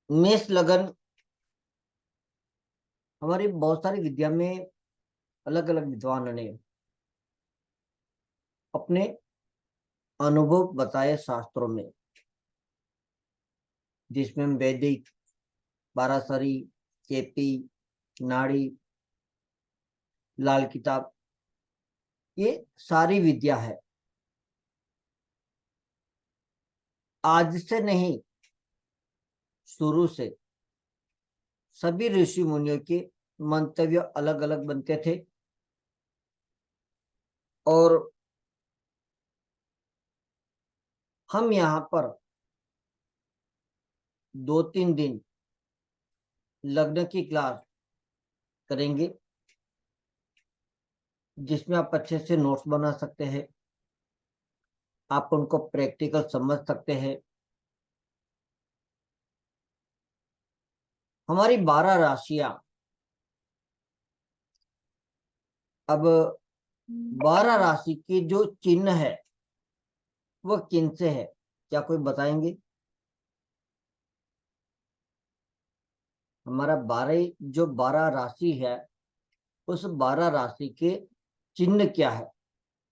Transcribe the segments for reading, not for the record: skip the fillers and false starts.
मेष लगन हमारी बहुत सारी विद्या में अलग अलग विद्वानों ने अपने अनुभव बताए शास्त्रों में, जिसमें हम वैदिक, बारासरी, केपी, नाड़ी, लाल किताब, ये सारी विद्या है। आज से नहीं, शुरू से सभी ऋषि मुनियों के मंतव्य अलग अलग बनते थे और हम यहाँ पर 2-3 दिन लग्न की क्लास करेंगे, जिसमें आप अच्छे से नोट्स बना सकते हैं, आप उनको प्रैक्टिकल समझ सकते हैं। हमारी 12 राशियां, अब 12 राशि के जो चिन्ह है वो किन से है, क्या कोई बताएंगे? हमारा 12 राशि है, उस 12 राशि के चिन्ह क्या है,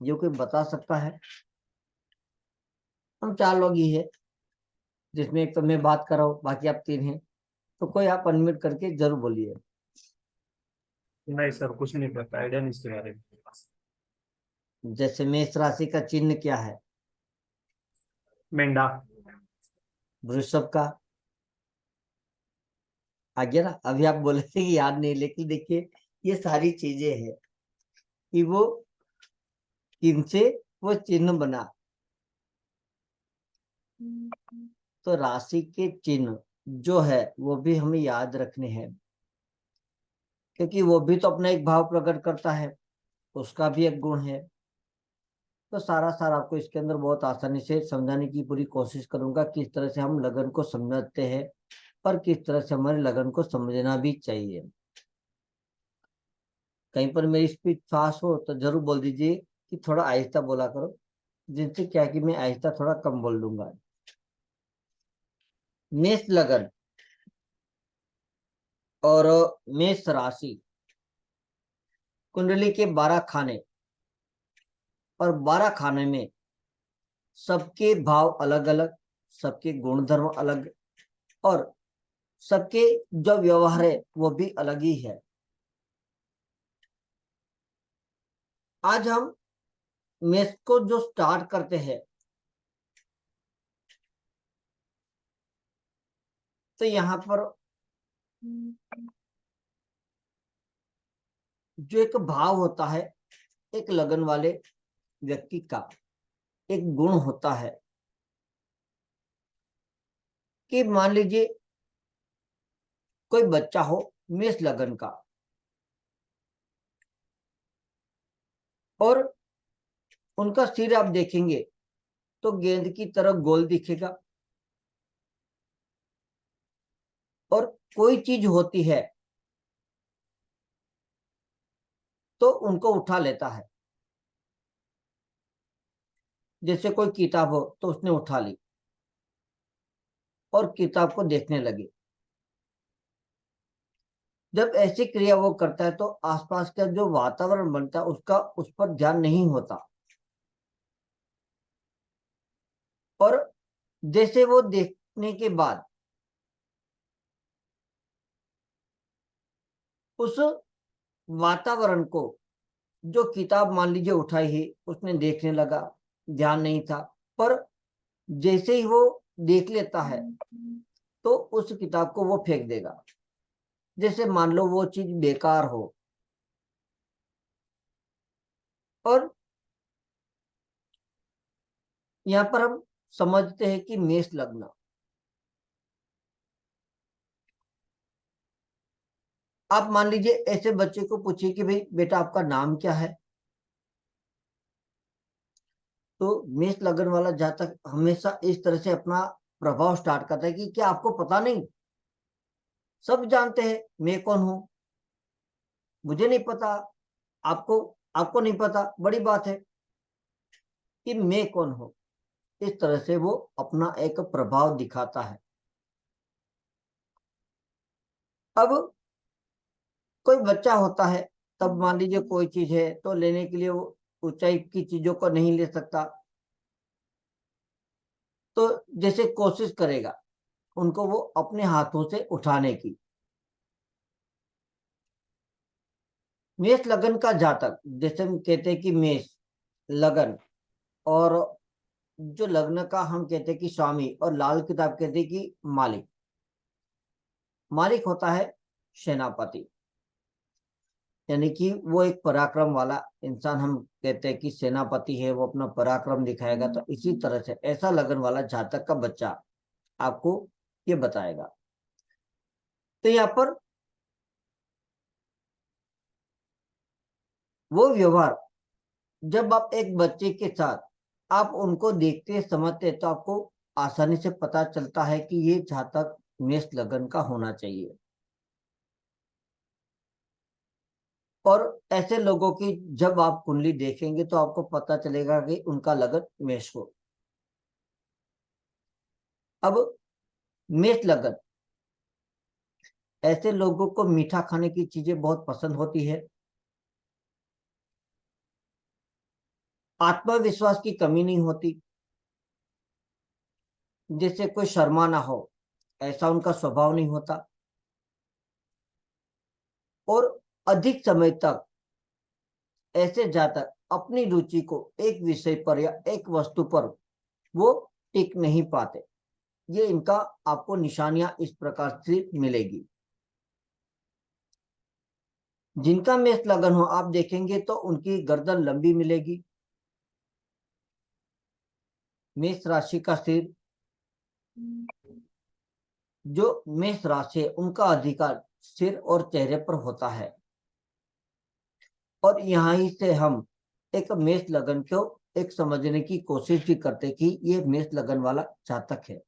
जो कोई बता सकता है? हम 4 लोग ही है, जिसमें एक तो मैं बात कर रहा हूँ, बाकी आप 3 हैं, तो कोई आप अनम्यूट करके जरूर बोलिए। नहीं सर, कुछ नहीं पता, आइडिया नहीं इसके बारे में। जैसे मेष राशि का चिन्ह क्या है? मेंढा। वृषभ का आ गया ना? अभी आप बोले थे कि याद नहीं, लेकिन देखिए ये सारी चीजें हैं कि वो किनसे वो चिन्ह बना। तो राशि के चिन्ह जो है वो भी हमें याद रखने हैं, क्योंकि वो भी तो अपना एक भाव प्रकट करता है, उसका भी एक गुण है। तो सारा सारा आपको इसके अंदर बहुत आसानी से समझाने की पूरी कोशिश करूंगा, किस तरह से हम लगन को समझते हैं और किस तरह से हमारे लगन को समझना भी चाहिए। कहीं पर मेरी स्पीड फास्ट हो तो जरूर बोल दीजिए कि थोड़ा आहिस्ता बोला करो, जिनसे क्या है कि मैं आहिस्ता थोड़ा कम बोल दूंगा। मेष लगन और मेष राशि कुंडली के 12 खाने, और 12 खाने में सबके भाव अलग अलग, सबके गुण धर्म अलग, और सबके जो व्यवहार है वो भी अलग ही है। आज हम मेष को जो स्टार्ट करते हैं, तो यहाँ पर जो एक भाव होता है, एक लगन वाले व्यक्ति का एक गुण होता है कि मान लीजिए कोई बच्चा हो मेष लगन का, और उनका सिर आप देखेंगे तो गेंद की तरह गोल दिखेगा, और कोई चीज होती है तो उनको उठा लेता है। जैसे कोई किताब हो तो उसने उठा ली और किताब को देखने लगे। जब ऐसी क्रिया वो करता है तो आसपास का जो वातावरण बनता है उसका उस पर ध्यान नहीं होता, और जैसे वो देखने के बाद उस वातावरण को, जो किताब मान लीजिए उठाई है, उसने देखने लगा, ध्यान नहीं था, पर जैसे ही वो देख लेता है तो उस किताब को वो फेंक देगा, जैसे मान लो वो चीज बेकार हो। और यहाँ पर हम समझते हैं कि मेष लग्न, आप मान लीजिए ऐसे बच्चे को पूछिए कि भाई बेटा आपका नाम क्या है, तो मेष लगन वाला जातक हमेशा इस तरह से अपना प्रभाव स्टार्ट करता है कि क्या आपको पता नहीं, सब जानते हैं मैं कौन हूं, मुझे नहीं पता, आपको आपको नहीं पता, बड़ी बात है कि मैं कौन हूं। इस तरह से वो अपना एक प्रभाव दिखाता है। अब कोई बच्चा होता है, तब मान लीजिए कोई चीज है तो लेने के लिए वो ऊंचाई की चीजों को नहीं ले सकता, तो जैसे कोशिश करेगा उनको वो अपने हाथों से उठाने की। मेष लगन का जातक, जैसे हम कहते हैं कि मेष लगन, और जो लग्न का हम कहते हैं कि स्वामी, और लाल किताब कहते हैं कि मालिक। मालिक होता है सेनापति, यानी कि वो एक पराक्रम वाला इंसान, हम कहते हैं कि सेनापति है, वो अपना पराक्रम दिखाएगा। तो इसी तरह से ऐसा लगन वाला जातक का बच्चा आपको ये बताएगा। तो यहाँ पर वो व्यवहार, जब आप एक बच्चे के साथ आप उनको देखते समझते, तो आपको आसानी से पता चलता है कि ये जातक मेष लगन का होना चाहिए। और ऐसे लोगों की जब आप कुंडली देखेंगे तो आपको पता चलेगा कि उनका लगन मेष हो। अब मेष लगन, ऐसे लोगों को मीठा खाने की चीजें बहुत पसंद होती है। आत्मविश्वास की कमी नहीं होती, जैसे कोई शर्मा ना हो, ऐसा उनका स्वभाव नहीं होता। और अधिक समय तक ऐसे जातक अपनी रुचि को एक विषय पर या एक वस्तु पर वो टिक नहीं पाते। ये इनका आपको निशानियां इस प्रकार से मिलेगी। जिनका मेष लगन हो आप देखेंगे तो उनकी गर्दन लंबी मिलेगी। मेष राशि का सिर, जो मेष राशि है उनका अधिकार सिर और चेहरे पर होता है। और यहाँ ही से हम एक मेष लगन को एक समझने की कोशिश भी करते कि ये मेष लगन वाला जातक है।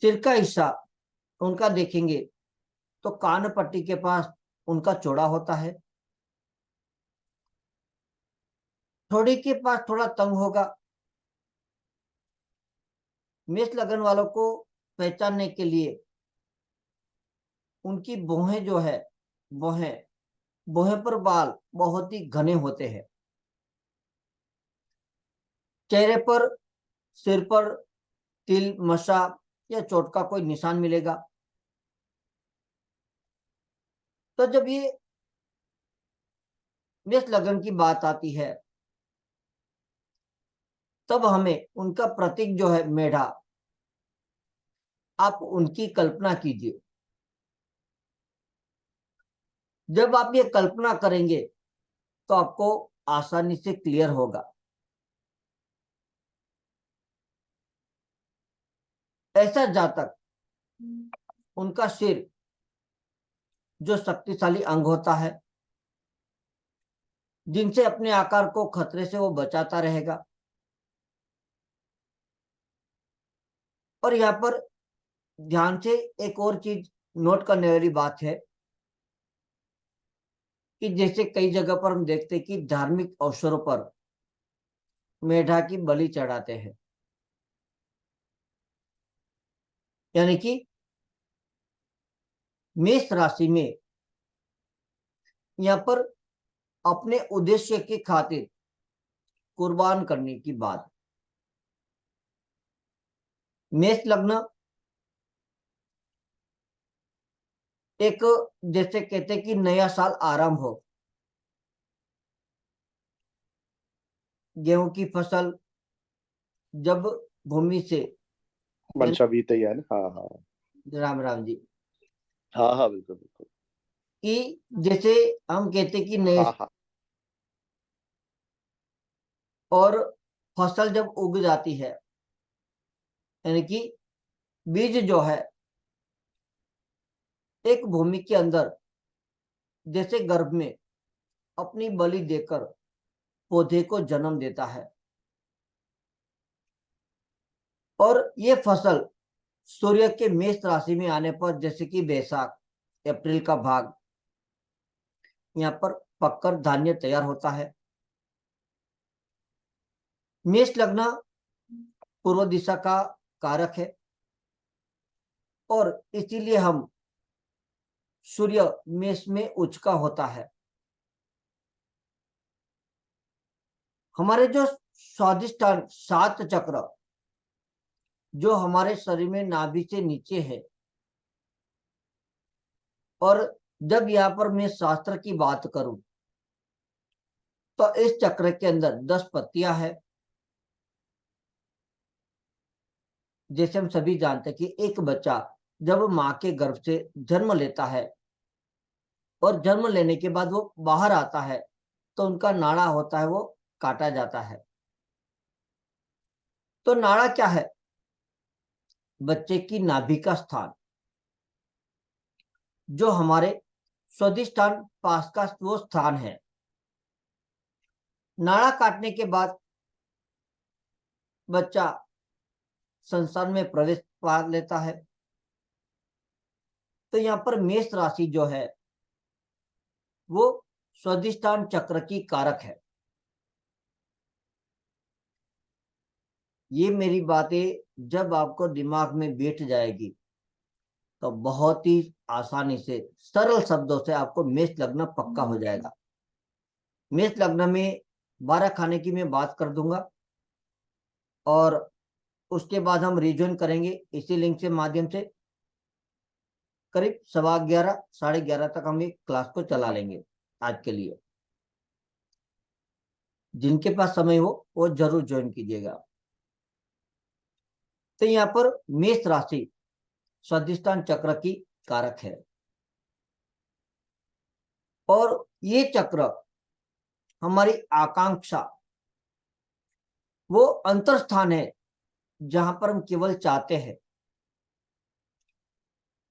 सिर का हिस्सा उनका देखेंगे तो कान पट्टी के पास उनका चौड़ा होता है, थोड़ी के पास थोड़ा तंग होगा। मेष लगन वालों को पहचानने के लिए उनकी भौहें जो है, भौहें भौहें पर बाल बहुत ही घने होते हैं। चेहरे पर, सिर पर तिल, मशा या चोट का कोई निशान मिलेगा। तो जब ये मेष लगन की बात आती है, तब हमें उनका प्रतीक जो है मेढा, आप उनकी कल्पना कीजिए। जब आप ये कल्पना करेंगे तो आपको आसानी से क्लियर होगा। ऐसा जातक, उनका सिर जो शक्तिशाली अंग होता है, जिनसे अपने आकार को खतरे से वो बचाता रहेगा। और यहाँ पर ध्यान से एक और चीज नोट करने वाली बात है कि जैसे कई जगह पर हम देखते हैं कि धार्मिक अवसरों पर मेढा की बलि चढ़ाते हैं, यानी कि मेष राशि में यहाँ पर अपने उद्देश्य की खातिर कुर्बान करने की बात। मेष लग्न एक, जैसे कहते हैं कि नया साल आरंभ हो, गेहूं की फसल जब भूमि से, यानी मंशा भी तैयार है। हाँ हाँ। राम राम जी, हाँ हाँ बिल्कुल बिल्कुल। कि जैसे हम कहते हैं कि नए, हाँ हाँ। और फसल जब उग जाती है, यानी कि बीज जो है एक भूमि के अंदर जैसे गर्भ में अपनी बलि देकर पौधे को जन्म देता है। और ये फसल सूर्य के मेष राशि में आने पर, जैसे कि बैसाख अप्रैल का भाग, यहाँ पर पककर धान्य तैयार होता है। मेष लग्न पूर्व दिशा का कारक है और इसीलिए हम सूर्य मेष में उच्च का होता है। हमारे जो स्वादिष्टान 7 चक्र जो हमारे शरीर में नाभि से नीचे है, और जब यहाँ पर मैं शास्त्र की बात करूं तो इस चक्र के अंदर 10 पत्तियां हैं। जैसे हम सभी जानते हैं कि एक बच्चा जब माँ के गर्भ से जन्म लेता है और जन्म लेने के बाद वो बाहर आता है तो उनका नाड़ा होता है वो काटा जाता है। तो नाड़ा क्या है? बच्चे की नाभि का स्थान, जो हमारे स्वादिष्टान पास का वो स्थान है। नाड़ा काटने के बाद बच्चा संसार में प्रवेश पा लेता है। तो यहाँ पर मेष राशि जो है वो स्वादिष्टान चक्र की कारक है। ये मेरी बातें जब आपको दिमाग में बैठ जाएगी तो बहुत ही आसानी से सरल शब्दों से आपको मेष लग्न पक्का हो जाएगा। मेष लग्न में 12 खाने की मैं बात कर दूंगा और उसके बाद हम रिज्वाइन करेंगे इसी लिंक से माध्यम से। करीब 11:15 11:30 तक हम एक क्लास को चला लेंगे आज के लिए। जिनके पास समय हो वो जरूर ज्वाइन कीजिएगा। तो यहाँ पर मेष राशि स्वादिष्टान चक्र की कारक है और ये चक्र हमारी आकांक्षा, वो अंतर स्थान है जहां पर हम केवल चाहते हैं।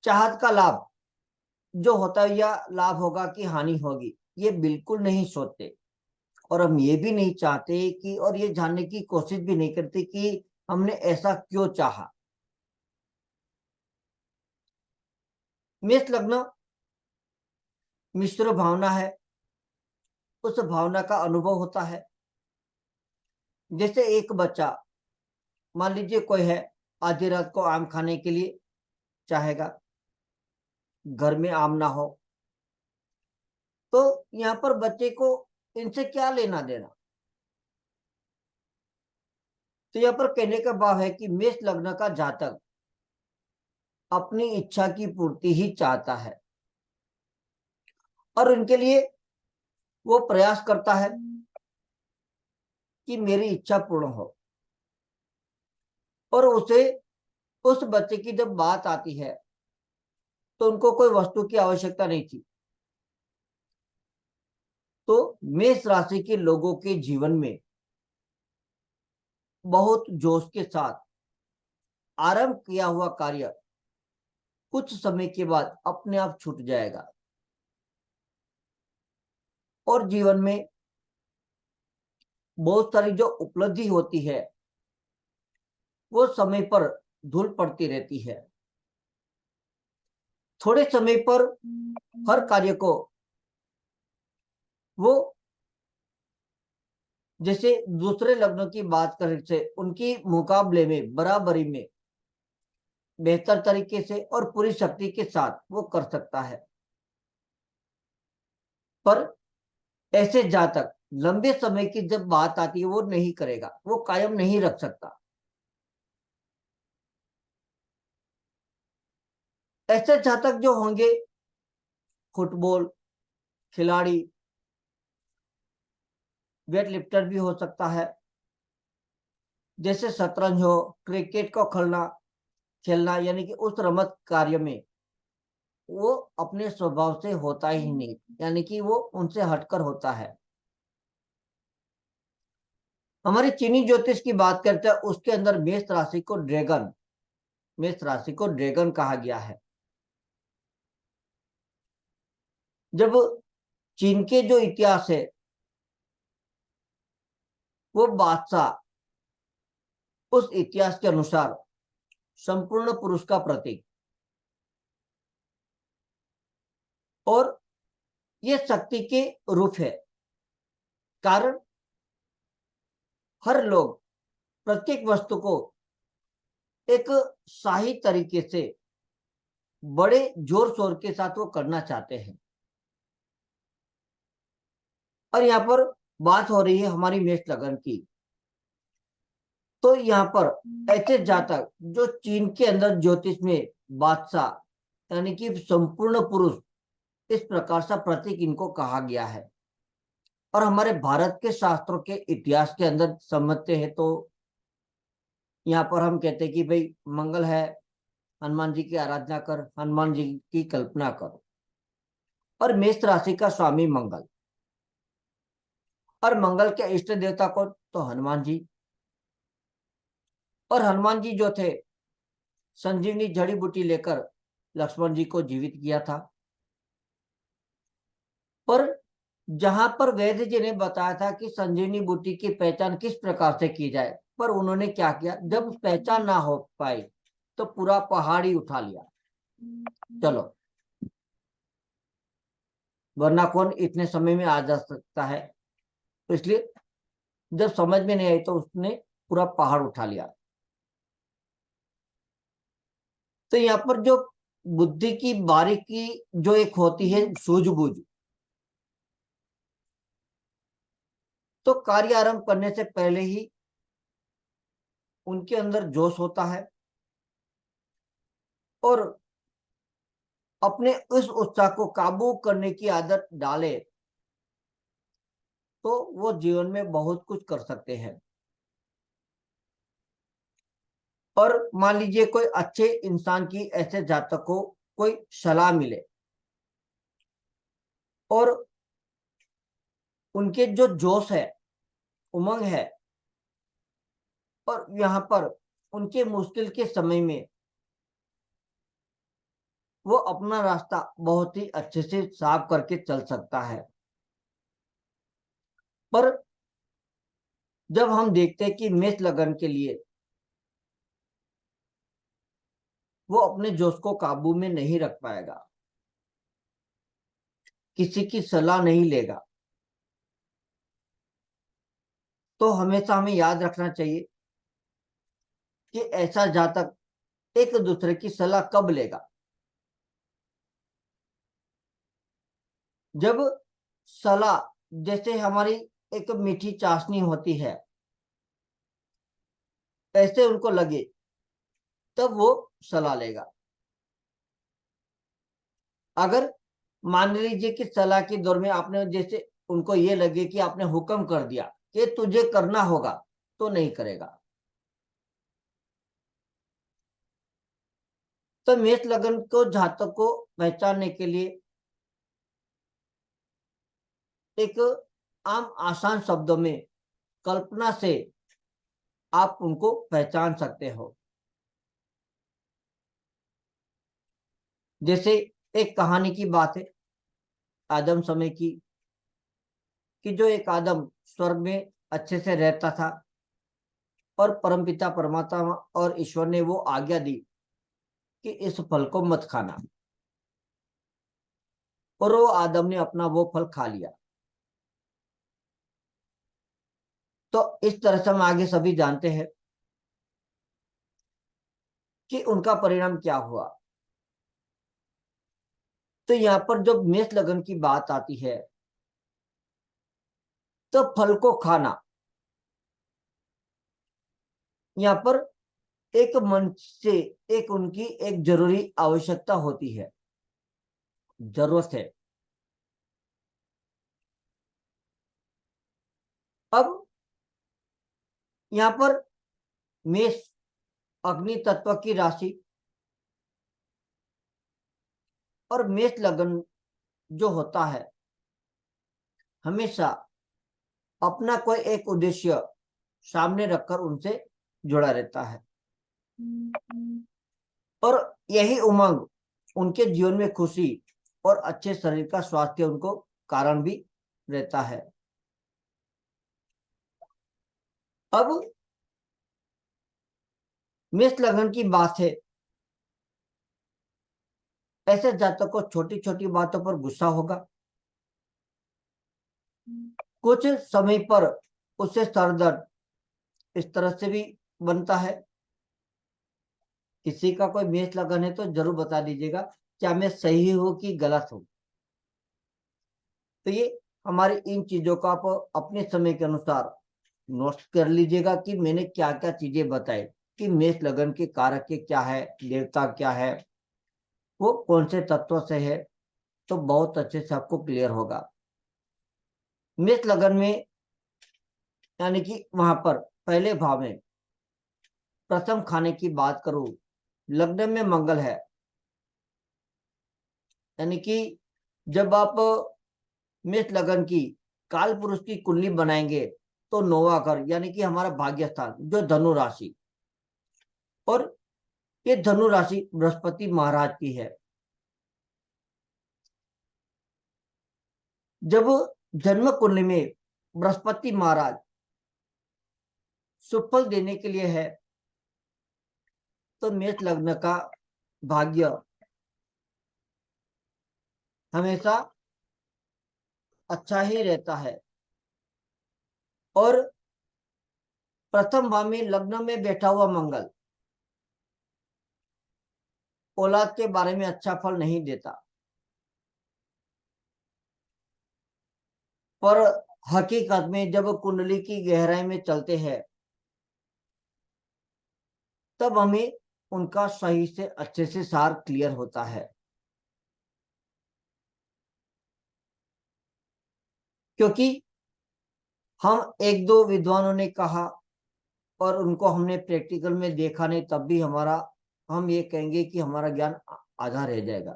चाहत का लाभ जो होता है या लाभ होगा कि हानि होगी, ये बिल्कुल नहीं सोचते और हम ये भी नहीं चाहते कि, और ये जानने की कोशिश भी नहीं करते कि हमने ऐसा क्यों चाहा। मेष लग्न मिश्र भावना है, उस भावना का अनुभव होता है। जैसे एक बच्चा, मान लीजिए कोई है, आधी रात को आम खाने के लिए चाहेगा, घर में आम ना हो, तो यहाँ पर बच्चे को इनसे क्या लेना देना। तो यहाँ पर कहने का भाव है कि मेष लग्न का जातक अपनी इच्छा की पूर्ति ही चाहता है और उनके लिए वो प्रयास करता है कि मेरी इच्छा पूर्ण हो। और उसे, उस बच्चे की जब बात आती है तो उनको कोई वस्तु की आवश्यकता नहीं थी। तो मेष राशि के लोगों के जीवन में बहुत जोश के साथ आरंभ किया हुआ कार्य कुछ समय के बाद अपने आप छूट जाएगा और जीवन में बहुत सारी जो उपलब्धि होती है वो समय पर धूल पड़ती रहती है। थोड़े समय पर हर कार्य को वो, जैसे दूसरे लग्नों की बात करें से उनकी मुकाबले में बराबरी में बेहतर तरीके से और पूरी शक्ति के साथ वो कर सकता है। पर ऐसे जातक लंबे समय की जब बात आती है वो नहीं करेगा, वो कायम नहीं रख सकता। ऐसे जातक जो होंगे, फुटबॉल खिलाड़ी, वेट लिफ्टर भी हो सकता है, जैसे शतरंज हो, क्रिकेट को खेलना, यानी कि उस रमत कार्य में वो अपने स्वभाव से होता ही नहीं, यानी कि वो उनसे हटकर होता है। हमारी चीनी ज्योतिष की बात करते हैं, उसके अंदर मेष राशि को ड्रैगन कहा गया है। जब चीन के जो इतिहास है वो बादशाह उस इतिहास के अनुसार संपूर्ण पुरुष का प्रतीक, और ये शक्ति के रूप है। कारण हर लोग प्रत्येक वस्तु को एक शाही तरीके से बड़े जोर शोर के साथ वो करना चाहते हैं। और यहाँ पर बात हो रही है हमारी मेष लगन की। तो यहाँ पर ऐसे जातक जो चीन के अंदर ज्योतिष में बादशाह यानी कि संपूर्ण पुरुष, इस प्रकार का प्रतीक इनको कहा गया है। और हमारे भारत के शास्त्रों के इतिहास के अंदर समझते हैं तो यहाँ पर हम कहते हैं कि भाई मंगल है, हनुमान जी की आराधना कर, हनुमान जी की कल्पना कर। और मेष राशि का स्वामी मंगल, और मंगल के इष्ट देवता को तो हनुमान जी। और हनुमान जी जो थे संजीवनी जड़ी बूटी लेकर लक्ष्मण जी को जीवित किया था। पर जहां पर वैद्य जी ने बताया था कि संजीवनी बूटी की पहचान किस प्रकार से की जाए, पर उन्होंने क्या किया, जब पहचान ना हो पाई तो पूरा पहाड़ ही उठा लिया। चलो, वरना कौन इतने समय में आ जा सकता है। तो इसलिए जब समझ में नहीं आई तो उसने पूरा पहाड़ उठा लिया। तो यहाँ पर जो बुद्धि की बारीकी जो एक होती है सूझबूझ, तो कार्य आरंभ करने से पहले ही उनके अंदर जोश होता है और अपने उस उत्साह को काबू करने की आदत डाले तो वो जीवन में बहुत कुछ कर सकते हैं। और मान लीजिए कोई अच्छे इंसान की ऐसे जातक को कोई सलाह मिले और उनके जो जोश है, उमंग है, और यहाँ पर उनके मुश्किल के समय में वो अपना रास्ता बहुत ही अच्छे से साफ करके चल सकता है। पर जब हम देखते हैं कि मेष लगन के लिए वो अपने जोश को काबू में नहीं रख पाएगा, किसी की सलाह नहीं लेगा, तो हमेशा हमें याद रखना चाहिए कि ऐसा जातक एक दूसरे की सलाह कब लेगा, जब सलाह जैसे हमारी एक मीठी चाशनी होती है ऐसे उनको लगे, तब वो सलाह लेगा। अगर मान लीजिए कि सलाह के दौर में आपने जैसे उनको ये लगे कि आपने हुक्म कर दिया कि तुझे करना होगा, तो नहीं करेगा। तो मेष लगन को जातक को पहचानने के लिए एक आम आसान शब्दों में कल्पना से आप उनको पहचान सकते हो। जैसे एक कहानी की बात है आदम समय की, कि जो एक आदम स्वर्ग में अच्छे से रहता था और परमपिता परमात्मा और ईश्वर ने वो आज्ञा दी कि इस फल को मत खाना, और वो आदम ने अपना वो फल खा लिया। तो इस तरह से हम आगे सभी जानते हैं कि उनका परिणाम क्या हुआ। तो यहाँ पर जब मेष लगन की बात आती है तो फल को खाना, यहाँ पर एक मन से एक उनकी एक जरूरी आवश्यकता होती है, जरूरत है। अब यहाँ पर मेष अग्नि तत्व की राशि, और मेष लगन जो होता है हमेशा अपना कोई एक उद्देश्य सामने रखकर उनसे जुड़ा रहता है, और यही उमंग उनके जीवन में खुशी और अच्छे शरीर का स्वास्थ्य उनको कारण भी रहता है। अब मेष लगन की बात है, ऐसे जातक को छोटी छोटी बातों पर गुस्सा होगा, कुछ समय पर उससे सर दर्द, इस तरह से भी बनता है। किसी का कोई मेष लगन है तो जरूर बता दीजिएगा क्या मैं सही हूं कि गलत हूं। तो ये हमारी इन चीजों को आप अपने समय के अनुसार नोट कर लीजिएगा कि मैंने क्या क्या चीजें बताई कि मेष लगन के कारक के क्या है, देवता क्या है, वो कौन से तत्व से है, तो बहुत अच्छे से आपको क्लियर होगा। मेष लगन में यानी कि वहां पर पहले भाव में प्रथम खाने की बात करूं, लग्न में मंगल है, यानी कि जब आप मेष लगन की काल पुरुष की कुंडली बनाएंगे तो नौवा घर यानी कि हमारा भाग्य स्थान जो धनु राशि, और ये धनु राशि बृहस्पति महाराज की है। जब जन्म कुंडली में बृहस्पति महाराज सुफल देने के लिए है तो मेष लग्न का भाग्य हमेशा अच्छा ही रहता है। और प्रथम भाव में लग्न में बैठा हुआ मंगल औलाद के बारे में अच्छा फल नहीं देता, पर हकीकत में जब कुंडली की गहराई में चलते हैं तब हमें उनका सही से अच्छे से सार क्लियर होता है। क्योंकि हम एक दो विद्वानों ने कहा और उनको हमने प्रैक्टिकल में देखा नहीं, तब भी हम ये कहेंगे कि हमारा ज्ञान आधा रह जाएगा।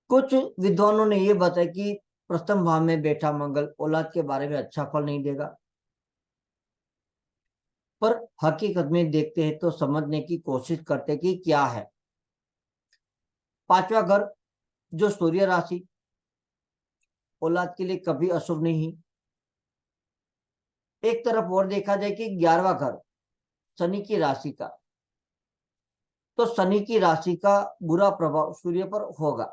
कुछ विद्वानों ने ये बताया कि प्रथम भाव में बैठा मंगल औलाद के बारे में अच्छा फल नहीं देगा, पर हकीकत में देखते हैं तो समझने की कोशिश करते कि क्या है। पांचवा घर जो सूर्य राशि औलाद के लिए कभी अशुभ नहीं। एक तरफ और देखा जाए कि 11वां घर शनि की राशि का, तो शनि की राशि का बुरा प्रभाव सूर्य पर होगा,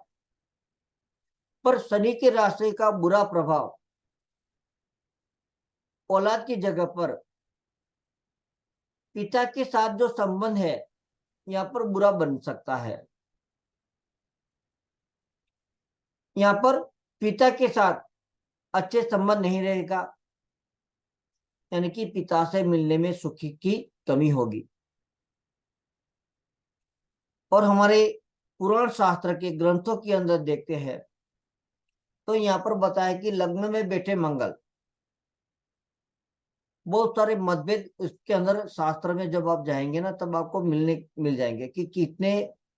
पर शनि की राशि का बुरा प्रभाव औलाद की जगह पर पिता के साथ जो संबंध है यहाँ पर बुरा बन सकता है। यहाँ पर पिता के साथ अच्छे संबंध नहीं रहेगा, यानी कि पिता से मिलने में सुख की कमी होगी। और हमारे पुराण शास्त्र के ग्रंथों के अंदर देखते हैं तो यहाँ पर बताया कि लग्न में बैठे मंगल, बहुत सारे मतभेद इसके अंदर शास्त्र में जब आप जाएंगे ना तब आपको मिल जाएंगे कि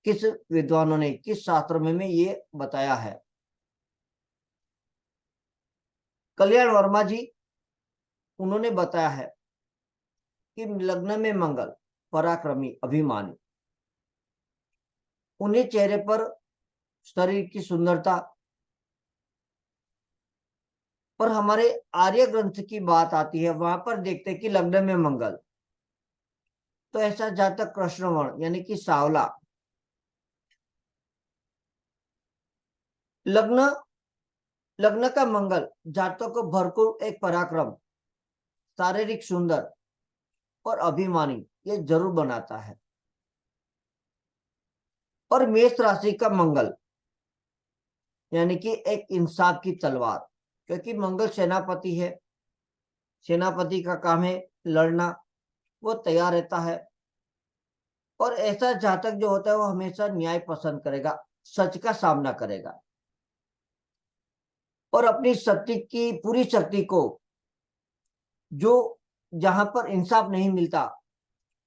किस विद्वानों ने किस शास्त्र में ये बताया है। कल्याण वर्मा जी उन्होंने बताया है कि लग्न में मंगल पराक्रमी अभिमानी, उन्हें चेहरे पर शरीर की सुंदरता, पर हमारे आर्य ग्रंथ की बात आती है वहां पर देखते कि लग्न में मंगल तो ऐसा जातक कृष्णवर्ण यानी कि सावला, लग्न लग्न का मंगल जातक को भरपूर एक पराक्रम, शारीरिक सुंदर और अभिमानी ये जरूर बनाता है। और मेष राशि का मंगल यानी कि एक इंसाफ की तलवार, क्योंकि मंगल सेनापति है, सेनापति का काम है लड़ना, वो तैयार रहता है। और ऐसा जातक जो होता है वो हमेशा न्याय पसंद करेगा, सच का सामना करेगा और अपनी शक्ति की पूरी शक्ति को जो जहां पर इंसाफ नहीं मिलता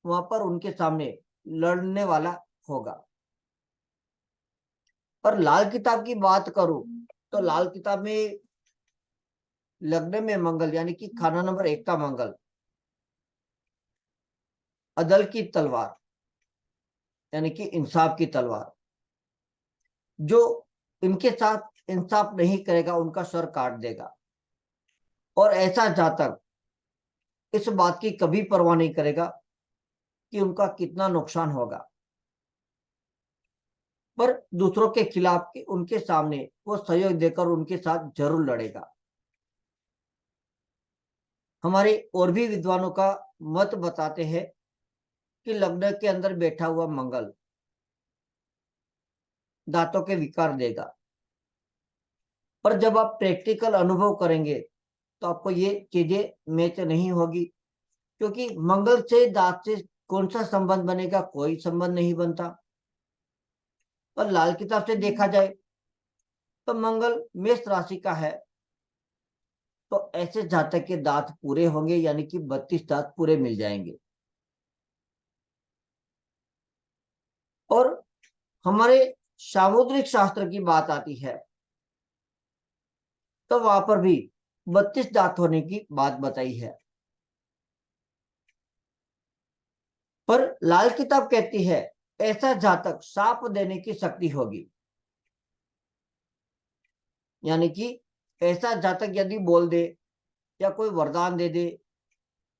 वहां पर उनके सामने लड़ने वाला होगा। और लाल किताब की बात करूं तो लाल किताब में लग्न में मंगल यानी कि खाना नंबर 1 का मंगल अदल की तलवार यानी कि इंसाफ की तलवार, जो इनके साथ इंसाफ नहीं करेगा उनका सर काट देगा। और ऐसा जातक इस बात की कभी परवाह नहीं करेगा कि उनका कितना नुकसान होगा, पर दूसरों के खिलाफ उनके सामने वो सहयोग देकर उनके साथ जरूर लड़ेगा। हमारे और भी विद्वानों का मत बताते हैं कि लग्न के अंदर बैठा हुआ मंगल दांतों के विकार देगा। पर जब आप प्रैक्टिकल अनुभव करेंगे तो आपको ये चीजें मैच नहीं होगी, क्योंकि मंगल से दांत से कौन सा संबंध बनेगा, कोई संबंध नहीं बनता। और लाल किताब से देखा जाए तो मंगल मेष राशि का है, तो ऐसे जातक के दांत पूरे होंगे, यानी कि 32 दांत पूरे मिल जाएंगे। और हमारे सामुद्रिक शास्त्र की बात आती है तो वहां पर भी 32 दांत होने की बात बताई है। पर लाल किताब कहती है ऐसा जातक साप देने की शक्ति होगी, यानी कि ऐसा जातक यदि बोल दे या कोई वरदान दे दे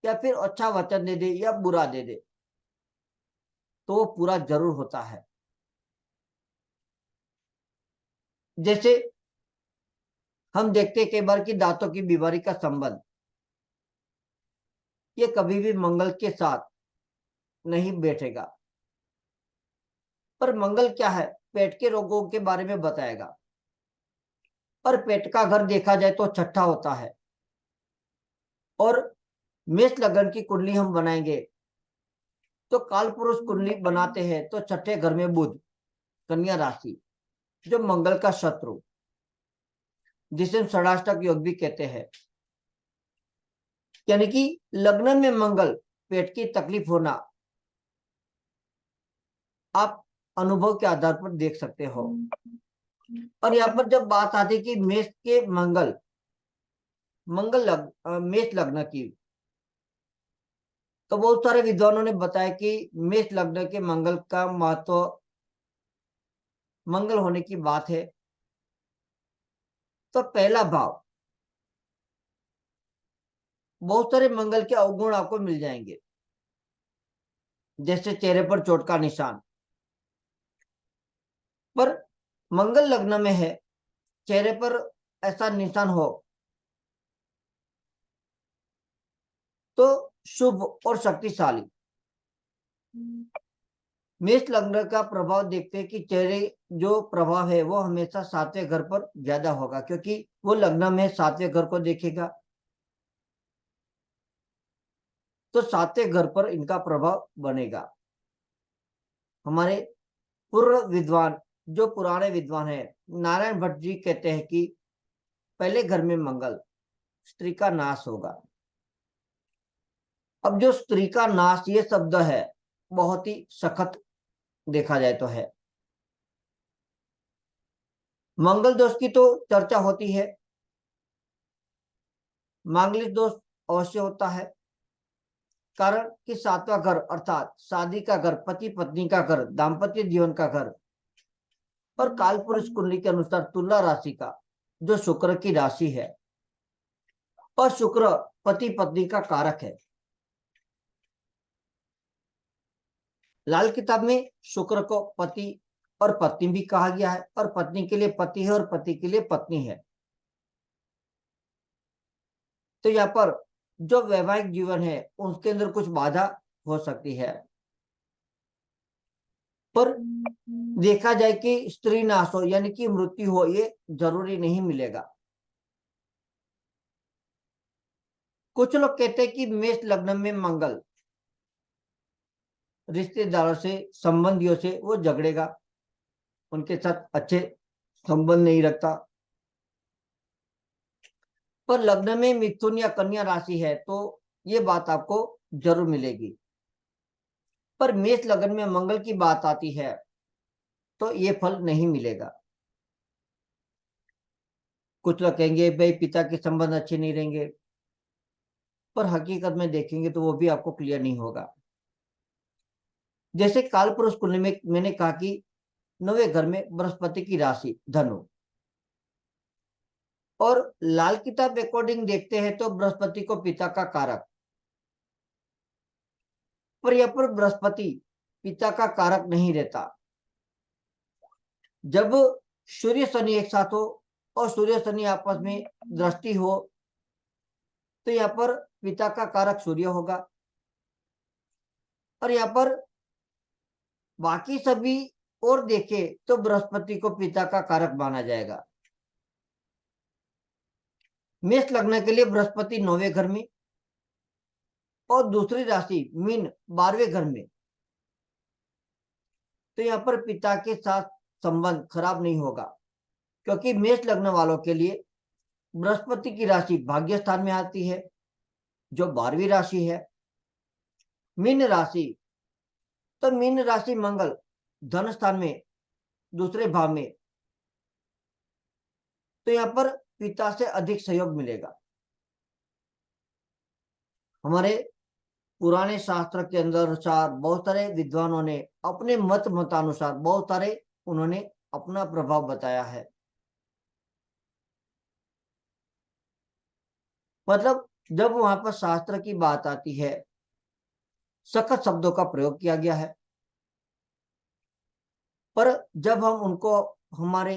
या फिर अच्छा वचन दे दे या बुरा दे दे तो वो पूरा जरूर होता है। जैसे हम देखते हैं कई बार की दांतों की बीमारी का संबंध ये कभी भी मंगल के साथ नहीं बैठेगा। पर मंगल क्या है, पेट के रोगों के बारे में बताएगा। पर पेट का घर देखा जाए तो छठा होता है। और मेष लग्न की कुंडली हम बनाएंगे तो काल पुरुष कुंडली बनाते हैं तो छठे घर में बुध, कन्या राशि, जो मंगल का शत्रु, जिसे हम षडाष्टक योग भी कहते हैं। यानी कि लग्न में मंगल, पेट की तकलीफ होना आप अनुभव के आधार पर देख सकते हो। और यहाँ पर जब बात आती है कि मेष के मंगल मेष लग्न की, तो बहुत सारे विद्वानों ने बताया कि मेष लग्न के मंगल का महत्व, मंगल होने की बात है। तो पहला भाव, बहुत सारे मंगल के अवगुण आपको मिल जाएंगे, जैसे चेहरे पर चोट का निशान। पर मंगल लग्न में है, चेहरे पर ऐसा निशान हो तो शुभ और शक्तिशाली। मेष लग्न का प्रभाव देखते हैं कि चेहरे जो प्रभाव है वो हमेशा सातवें घर पर ज्यादा होगा, क्योंकि वो लग्न में सातवें घर को देखेगा, तो सातवें घर पर इनका प्रभाव बनेगा। हमारे पूर्व विद्वान, जो पुराने विद्वान है, नारायण भट्ट जी कहते हैं कि पहले घर में मंगल, स्त्री का नाश होगा। अब जो स्त्री का नाश ये शब्द है बहुत ही सखत देखा जाए तो है। मंगल दोष की तो चर्चा होती है, मांगलिक दोष अवश्य होता है। कारण कि सातवां घर अर्थात शादी का घर, पति पत्नी का घर, दाम्पत्य जीवन का घर, और काल पुरुष कुंडली के अनुसार तुला राशि का, जो शुक्र की राशि है, और शुक्र पति पत्नी का कारक है। लाल किताब में शुक्र को पति और पत्नी भी कहा गया है, और पत्नी के लिए पति है और पति के लिए पत्नी है। तो यहाँ पर जो वैवाहिक जीवन है उसके अंदर कुछ बाधा हो सकती है। पर देखा जाए कि स्त्री नाश हो यानी कि मृत्यु हो, ये जरूरी नहीं मिलेगा। कुछ लोग कहते हैं कि मेष लग्न में मंगल रिश्तेदारों से, संबंधियों से वो झगड़ेगा, उनके साथ अच्छे संबंध नहीं रखता। पर लग्न में मिथुन या कन्या राशि है तो ये बात आपको जरूर मिलेगी। पर मेष लग्न में मंगल की बात आती है तो ये फल नहीं मिलेगा। कुछ लोग कहेंगे भाई पिता के संबंध अच्छे नहीं रहेंगे, पर हकीकत में देखेंगे तो वो भी आपको क्लियर नहीं होगा। जैसे काल पुरुष कुंडली में मैंने कहा कि 9वें घर में बृहस्पति की राशि धनु, और लाल किताब अकॉर्डिंग देखते हैं तो बृहस्पति को पिता का कारक, पर यह पर बृहस्पति पिता का कारक नहीं रहता। जब सूर्य शनि एक साथ हो और सूर्य शनि आपस में दृष्टि हो तो यहाँ पर पिता का कारक सूर्य होगा, और यहाँ पर बाकी सभी और देखे तो बृहस्पति को पिता का कारक माना जाएगा। मेष लग्न के लिए बृहस्पति 9वें घर में और दूसरी राशि मीन 12वें घर में, तो यहाँ पर पिता के साथ संबंध खराब नहीं होगा, क्योंकि मेष लग्न वालों के लिए बृहस्पति की राशि भाग्य स्थान में आती है, जो 12वीं राशि है। मीन राशि, तो मीन राशि मंगल धन स्थान में दूसरे भाव में, तो यहाँ पर पिता से अधिक सहयोग मिलेगा। हमारे पुराने शास्त्र के अंदर अनुसार बहुत सारे विद्वानों ने अपने मतानुसार बहुत सारे उन्होंने अपना प्रभाव बताया है। मतलब जब वहां पर शास्त्र की बात आती है, सखत शब्दों का प्रयोग किया गया है, पर जब हम उनको हमारे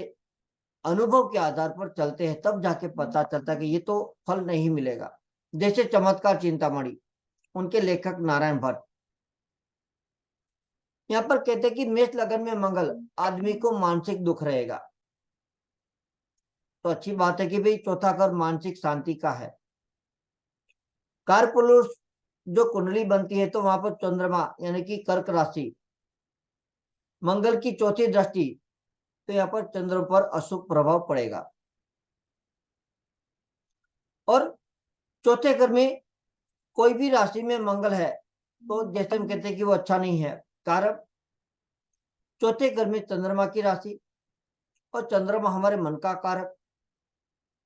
अनुभव के आधार पर चलते हैं तब जाके पता चलता है कि ये तो फल नहीं मिलेगा। जैसे चमत्कार चिंतामणि, उनके लेखक नारायण भट्ट यहाँ पर कहते हैं कि मेष लग्न में मंगल आदमी को मानसिक दुख रहेगा, तो अच्छी बात है कि भाई चौथा घर मानसिक शांति का है। कारपुरुष जो कुंडली बनती है तो वहां पर चंद्रमा यानी कि कर्क राशि मंगल की चौथी दृष्टि, तो यहाँ पर चंद्र पर अशुभ प्रभाव पड़ेगा। और चौथे घर में कोई भी राशि में मंगल है तो जैसे हम कहते हैं कि वो अच्छा नहीं है, कारण चौथे घर में चंद्रमा की राशि और चंद्रमा हमारे मन का कारक,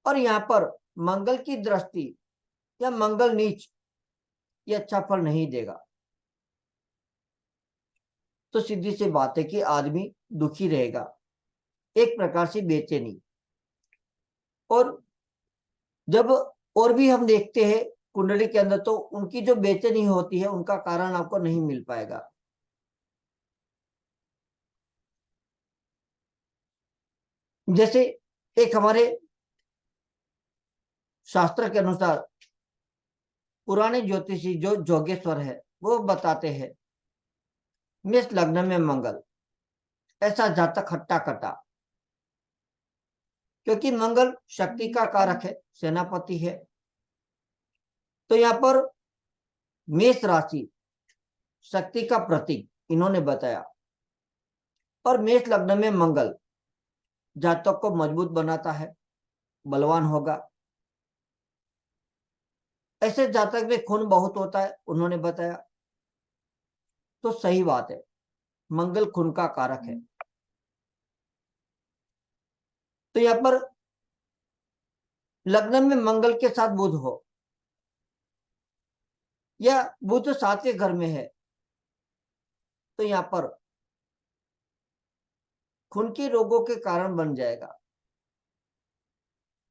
और यहाँ पर मंगल की दृष्टि या मंगल नीच ये अच्छा फल नहीं देगा। तो सीधी सी बात है कि आदमी दुखी रहेगा, एक प्रकार से बेचैनी। और जब और भी हम देखते हैं कुंडली के अंदर तो उनकी जो बेचैनी होती है उनका कारण आपको नहीं मिल पाएगा। जैसे एक हमारे शास्त्र के अनुसार पुराने ज्योतिषी जो जोगेश्वर है वो बताते हैं मेष लग्न में मंगल ऐसा जातक हट्टा कट्टा, क्योंकि मंगल शक्ति का कारक है, सेनापति है। तो यहाँ पर मेष राशि शक्ति का प्रतीक इन्होंने बताया, और मेष लग्न में मंगल जातक को मजबूत बनाता है, बलवान होगा। ऐसे जातक में खून बहुत होता है उन्होंने बताया, तो सही बात है, मंगल खून का कारक है। तो यहाँ पर लग्न में मंगल के साथ बुध हो या बुध 7वें घर में है, तो यहाँ पर खून के रोगों के कारण बन जाएगा।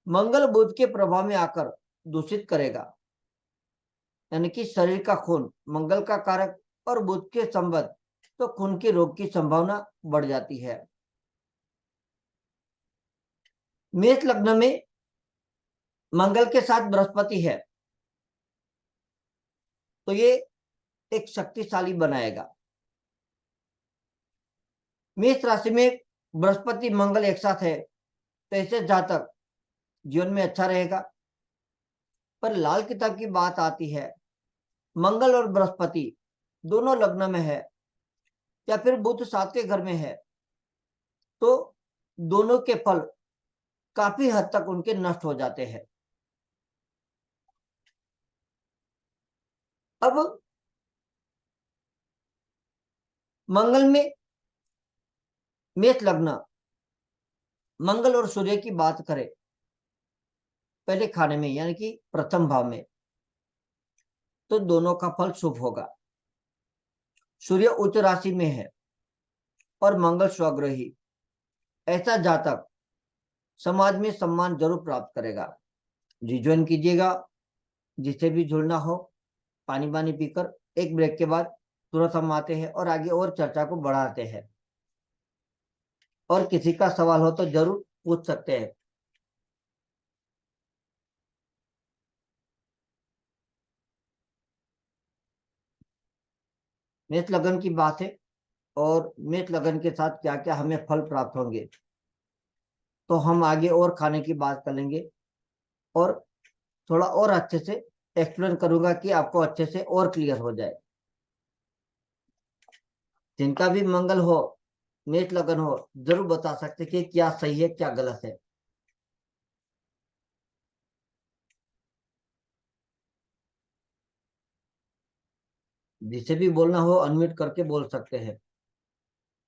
मंगल बुध के प्रभाव में आकर दूषित करेगा, यानी कि शरीर का खून मंगल का कारक और बुध के संबंध, तो खून के रोग की संभावना बढ़ जाती है। मेष लग्न में मंगल के साथ बृहस्पति है तो ये एक शक्तिशाली बनाएगा। मेष राशि में बृहस्पति मंगल एक साथ है तो ऐसे जातक जीवन में अच्छा रहेगा। पर लाल किताब की बात आती है, मंगल और बृहस्पति दोनों लग्न में है या फिर बुध 7वें घर में है, तो दोनों के फल काफी हद तक उनके नष्ट हो जाते हैं। अब मंगल में मेष लग्न मंगल और सूर्य की बात करें पहले खाने में यानी कि प्रथम भाव में, तो दोनों का फल शुभ होगा। सूर्य उच्च राशि में है और मंगल स्वग्रही, ऐसा जातक समाज में सम्मान जरूर प्राप्त करेगा। जी ज्वाइन कीजिएगा, जिसे भी जुड़ना हो पानी पानी पीकर। एक ब्रेक के बाद तुरंत हम आते हैं और आगे और चर्चा को बढ़ाते हैं, और किसी का सवाल हो तो जरूर पूछ सकते हैं। मेष लगन की बात है, और मेष लगन के साथ क्या क्या हमें फल प्राप्त होंगे, तो हम आगे और खाने की बात कर लेंगे, और थोड़ा और अच्छे से एक्सप्लेन करूंगा कि आपको अच्छे से और क्लियर हो जाए। जिनका भी मंगल हो, मेष लगन हो, जरूर बता सकते कि क्या सही है क्या गलत है। जिसे भी बोलना हो अनम्यूट करके बोल सकते हैं।